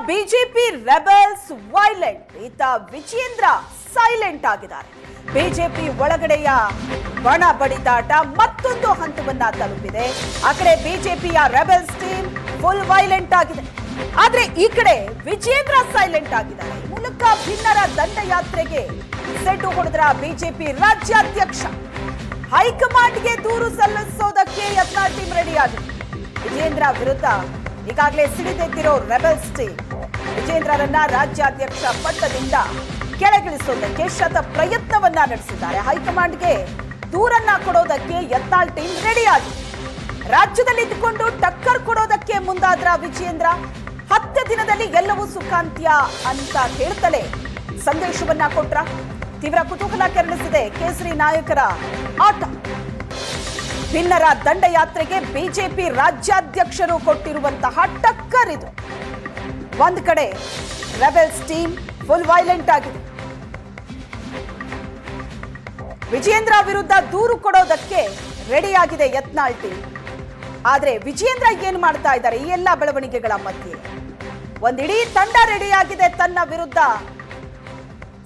BJP rebels violent, ಈತ Vijendra silent ಆಗಿದ್ದಾರೆ. BJP ಒಳಗಡೆಯ ಬಣ ಬಡಿದಾಟ ಮತ್ತೊಂದು ಹಂತವನ್ನ ತಲುಪಿದೆ. ಆ ಕಡೆ ಬಿಜೆಪಿಯ ರೆಬೆಲ್ಸ್ ಟೀಮ್ ಫುಲ್ ವೈಲೆಂಟ್ ಆಗಿದೆ, ಆದ್ರೆ ಈ ಕಡೆ ವಿಜೇಂದ್ರ ಸೈಲೆಂಟ್ ಆಗಿದ್ದಾರೆ. ಈ ಮೂಲಕ ಭಿನ್ನರ ದಂಡಯಾತ್ರೆಗೆ ಸೆಡ್ಡು ಹೊಡೆದ್ರ ಬಿಜೆಪಿ ರಾಜ್ಯಾಧ್ಯಕ್ಷ. ಹೈಕಮಾಂಡ್ಗೆ ದೂರು ಸಲ್ಲಿಸೋದಕ್ಕೆ ಯತ್ನಾಳ್ ಟೀಮ್ ರೆಡಿ ಆಗಿದೆ. ವಿಜೇಂದ್ರ ವಿರುದ್ಧ ಈಗಾಗಲೇ ಸಿಡಿದೆದ್ದಿರೋ ರೆಬೆಲ್ಸ್ ಟೀಮ್ ವಿಜೇಂದ್ರರನ್ನ ರಾಜ್ಯಾಧ್ಯಕ್ಷ ಪಟ್ಟದಿಂದ ಕೆಳಗಿಳಿಸೋದಕ್ಕೆ ಶತ ಪ್ರಯತ್ನವನ್ನ ನಡೆಸಿದ್ದಾರೆ. ಹೈಕಮಾಂಡ್ಗೆ ದೂರನ್ನ ಕೊಡೋದಕ್ಕೆ ಯತ್ನಾಳ್ ಟೀಮ್ ರೆಡಿ ಆಗಿದೆ. ರಾಜ್ಯದಲ್ಲಿ ಇದ್ದುಕೊಂಡು ಟಕ್ಕರ್ ಕೊಡೋದಕ್ಕೆ ಮುಂದಾದ್ರ ವಿಜೇಂದ್ರ 10 ದಿನದಲ್ಲಿ ಎಲ್ಲವೂ ಸುಖಾಂತ್ಯ ಅಂತ ಹೇಳ್ತಲೇ ಸಂದೇಶವನ್ನ ಕೊಟ್ರ. ತೀವ್ರ ಕುತೂಹಲ ಕೆರಳಿಸಿದೆ ಕೇಸರಿ ನಾಯಕರ ಆಟ. ಭಿನ್ನರ ದಂಡಯಾತ್ರೆಗೆ ಬಿಜೆಪಿ ರಾಜ್ಯಾಧ್ಯಕ್ಷರು ಕೊಟ್ಟಿರುವಂತಹ ಟಕ್ಕರ್ ಇದು. ಒಂದ್ ಕಡೆ ರೆಬೆಲ್ಸ್ ಟೀಮ್ ಫುಲ್ ವೈಲೆಂಟ್ ಆಗಿದೆ. ವಿಜೇಂದ್ರ ವಿರುದ್ಧ ದೂರು ಕೊಡೋದಕ್ಕೆ ರೆಡಿ ಆಗಿದೆ ಯತ್ನಾಳ್ ಟೀಮ್. ಆದ್ರೆ ವಿಜೇಂದ್ರ ಏನ್ ಮಾಡ್ತಾ ಇದ್ದಾರೆ ಈ ಎಲ್ಲಾ ಬೆಳವಣಿಗೆಗಳ ಮಧ್ಯೆ? ಒಂದಿಡೀ ತಂಡ ರೆಡಿ ಆಗಿದೆ, ತನ್ನ ವಿರುದ್ಧ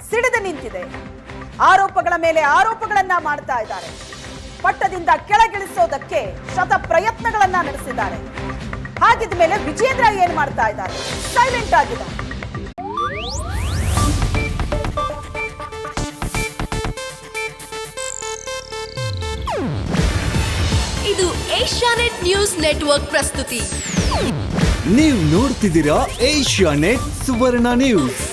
ಸಿಡಿದು ನಿಂತಿದೆ. ಆರೋಪಗಳ ಮೇಲೆ ಆರೋಪಗಳನ್ನ ಮಾಡ್ತಾ ಇದ್ದಾರೆ. ಪಟ್ಟದಿಂದ ಕೆಳಗಿಳಿಸೋದಕ್ಕೆ ಶತ ಪ್ರಯತ್ನಗಳನ್ನ ನಡೆಸಿದ್ದಾರೆ. ಹಾಗಿದ ಮೇಲೆ ವಿಜೇಂದ್ರ ಏನ್ ಮಾಡ್ತಾ ಇದ್ದಾರೆ? ಸೈಲೆಂಟ್ ಆಗಿದ್ದಾರೆ. ಇದು ಏಷ್ಯಾನೆಟ್ ನ್ಯೂಸ್ ನೆಟ್ವರ್ಕ್ ಪ್ರಸ್ತುತಿ. ನೀವು ನೋಡ್ತಿದ್ದೀರಾ ಏಷ್ಯಾನೆಟ್ ಸುವರ್ಣ ನ್ಯೂಸ್.